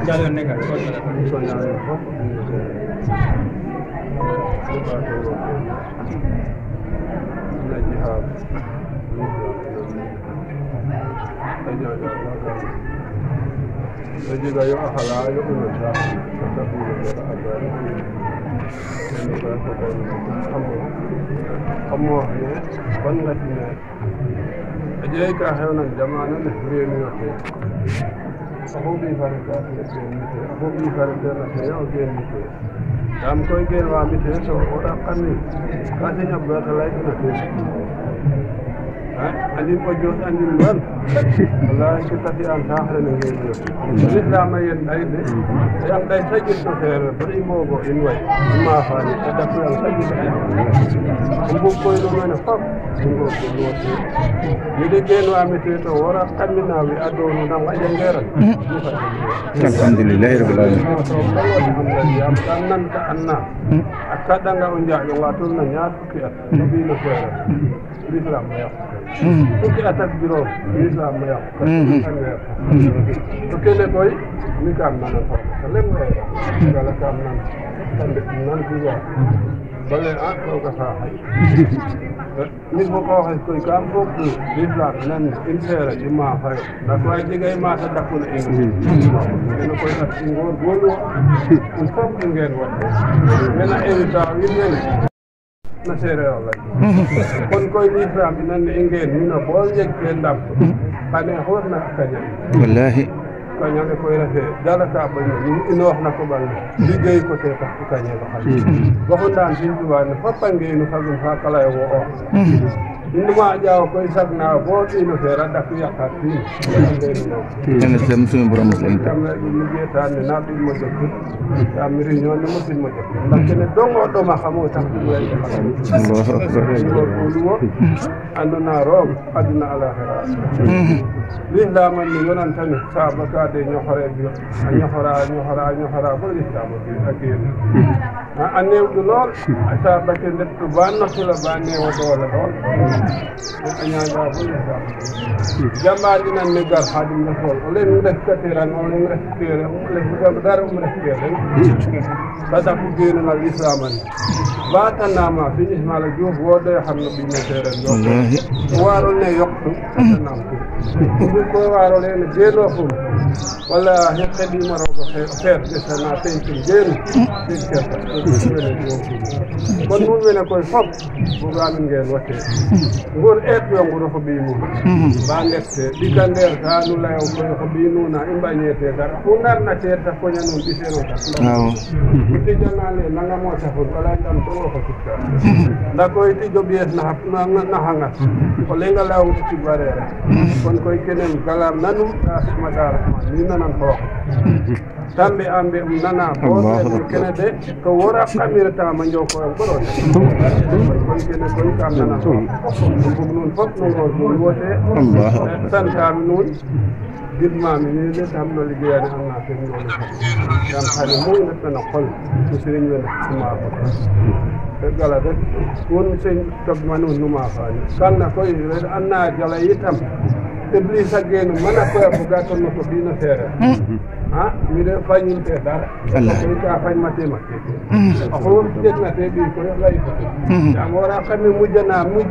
Jalo nega ko Jadi yo akala yo unaja tapi kamu ya banget ni jadi ka hewna jamana ne reeni yote abu bi farka abu bi farka na yo geni dam koy gel wa mi te so ora kanni ka se nyabba talay na te andin ko jot andin wan wallahi kita ti an sahre ne ngi islam yen ay de yam day sajid to ter bari mogo in way ma faani da ko an sajid ko ko no na fam ngo ko loti ni de geno amete to wora kamina wi adono na waje ngeran alhamdulillah rabbil alamin yam tanan ta anna akada nga unja yo watul na nyaat ki at bi no fere islam ya Oke atas biro Islam ya. Oke le boy mi kam mana ko. Salem kala kam nan nan juga. Bale ko ka fa. Ni mo ko hay ko kam ko Islam nan insera jima fa. Da ko ay digay ma ta dakul en. Ni ko ta ngor golo. Ko ko ngeen wa. Mena evita wi na sere Allah kon koy Islam nan ingen ni no bol yek ndam bane horna kanya wallahi kanya ko rafe dala ka ban ni ino wax na ko ban liggey ko te tax kanya ba xal waxu ndan sin duwa ne fapange no fagum fa kala wo o induma jaaw koy sagna bo ino fera dak yakati ene sam suñu borom muslim tam la ni jeta ne na bi mo jot tam ri ñoo ne muslim mo jot ndax ne dongo do ma xamoo tax Allahu akbar andona rom aduna alakhira l'islam ni yonan tan sahaba ka de ñoxore bi ñoxora ko l'islam bi akir anew du lol sahaba ke net tu ban na sula bané wa dola lol anya da ko l'islam jamba dina ne gar hadim na fol len def katiran len def kere len ko dara def kere bada ku gene na l'islam ba tanama fi ismaila diouf wode xamna bi ne tere wallahi waro ne yokku tanam ko waro le gelo fum wala hekka di maro ko fer de sana pentin gelo kon mun wena koy fop bu gamin ngel wote ngor et yo ngoro ko bi mu ba ndette di kander ka nu layo ko bi nu na imbañete dara fu nar na te ta ko nyanu di sero ta waaw ti janale nanga mo ta fu wala tam to ko tikka nda koy ti jobies na hanga ko lenga law ci barere kon koy kenen galam nanu ta ma dara ni nanan ko tambe ambe nana bo kene de ko wora kamira ta ma njow ko ko don kon kene koy kam nana ko non fop no ko wote Allah tan kam non gidma mi ni de tam no liggéeyane am na te ngol tam xale mo na na xol ci serigne wala ma ko gala de won sen tok manu numa faani kan na koy anna jala yitam iblis agenu mana ko ko gaton no to dina fere ha mi de fañin te dara Allah ko ka fañ mate mate ko det na te bi ko lay ko ya wara xamé mujjana muj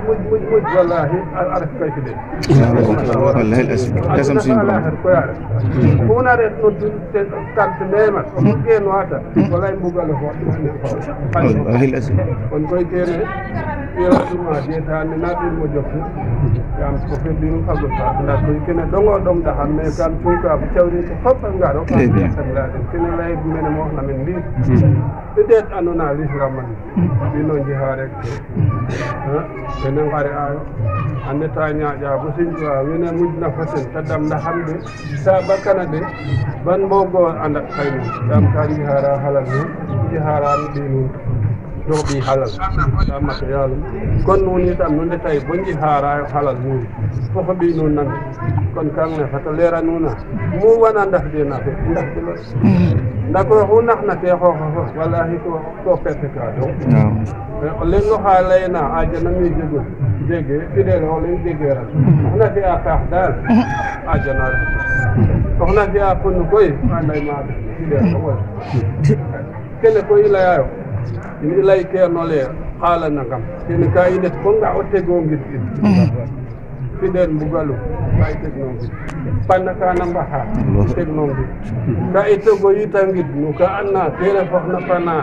wallahi araf kay fi de wallahi al-asm kasam sin borom ko ya ko na re no te kant neema ko genu ata wallahi mbugal ko wallahi al-asm kon koy tene ma de ta ni na bi mo jokku yam ko fe bi mu fago ta na koy kene dongo dom da xamé kan tunka bu tawri ko fop ngaro kene lay mene mo na men ndi peut-être andona l'islam man bino jihare ha kene ngare ayo ande ta nyaaja bu sinjwa wena mujna fasen tadam na hamde sa bakana de ban bogo anda kayni dam ka jihara halal ni jihara dinu jooɓi halal ta matériel kon nun itam nu ndetay bo njihaarayo halal nun fofo ɓi nun nan kon kang ne fata leera nuna mu wana ndafde na fe ndafdelo nda koy oxu naxna te xooxo fof walahi ko perte ka donc o leŋ oxa layna ajana mi jegul jege fidele o leŋ jegeran oxna fi'a paax daal ajana ref oxna fi'a ponu koy anday ma fidele o kene koy i layayo in i lay keerno le xaala nangam kene ka i ndet ko nga o tego ngid in fidel mbugalu ka i tegno ngid panna kana mbaxa i tegno ngid ka i tego yita ngid no ka andna te refoxna pana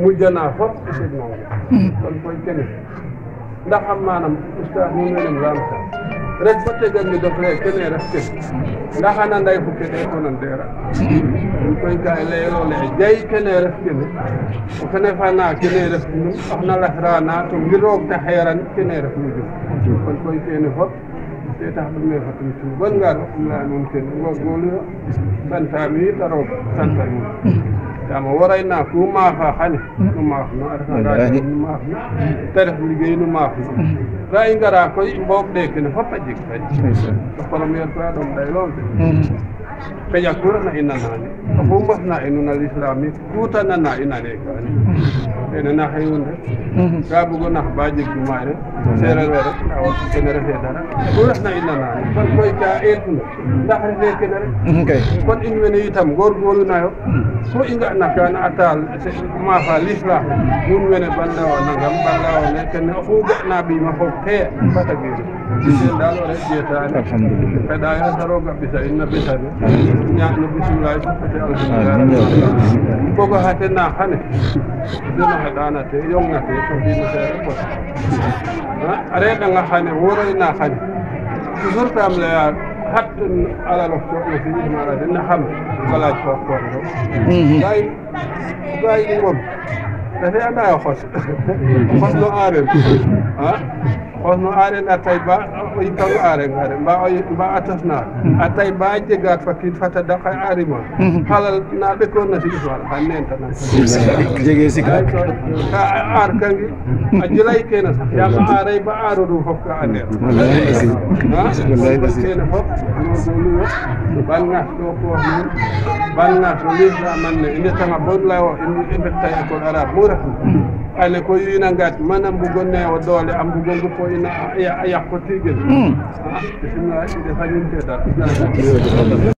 mujjana fop i tegno ngid kon koy kene ndax am manam oustaz nu menem lamta rek ba tega ngidof le kene ref ken ndax ana nday fu kene ko nan dera koy ka leyelo le jay kene ref kene o kene fana kene ref nu oxna lasrana to ngir roog ta xeeran kene ref nu jum kon koy kene fop te tax ɗum me fatum tu bon ngar la nun ken ngorgolu santami ta roog santa nun tama warayna ku maafa xane nu maaf no a refa nga nu maaf no te ref liggéey nu maaf no ka i ngara koy mboog ɗe kene fop a jeg kay o première fois ɗom ɗay lool de peƴa ku refna i nanane oxu mbafna inu na l'islamique kuta nana i nane kane kene na xeyun rek ka bugo nax ba jeg jumaay rek sereer we rek awa kene refe dara ku refna i nanane kon koy ka eetuna ndax refe kene rek kon in wene itam ngorgorlu nayo ku i nga'na kana a taal maafa l'islam nun wene bandawa nangam bandawa ne kene oxu ga'na ɓiima foof te fata geenu ten daal o rek jeetane peɗayo ta roog a ɓisa in na ɓisane ñaaƴ no bisimilahi fofete alhamdulillah bogo xa ten na xane deno xeɗana te yongna te to mbino seere pot a reɗanga xane woroyna xane toujours kam leya xat alalof cooɓno siñismara den na xam balaaj foof kooro gay ngom refe anda yo xos xos no areer xos no areer a tay ba o yipang areer ngare mba a tasna a tay ba jegaat fakid fata daka arima xalal na ɓekoorna sigismar xa nentana jege sik ka aar kangi a jilay kene sax yaam a aaray ba aarodu fop ka andeer kene fop ngorgorlu yo ban ngas ɗo koox nuun ban ngas no lislaman ne i ndetanga bo layo i mbekta école arabe mu refna ane ko yina ngat mana mbugo neewo doole a mbugo ngupo ina a yaq ko tigel bisimila ide fañinte dara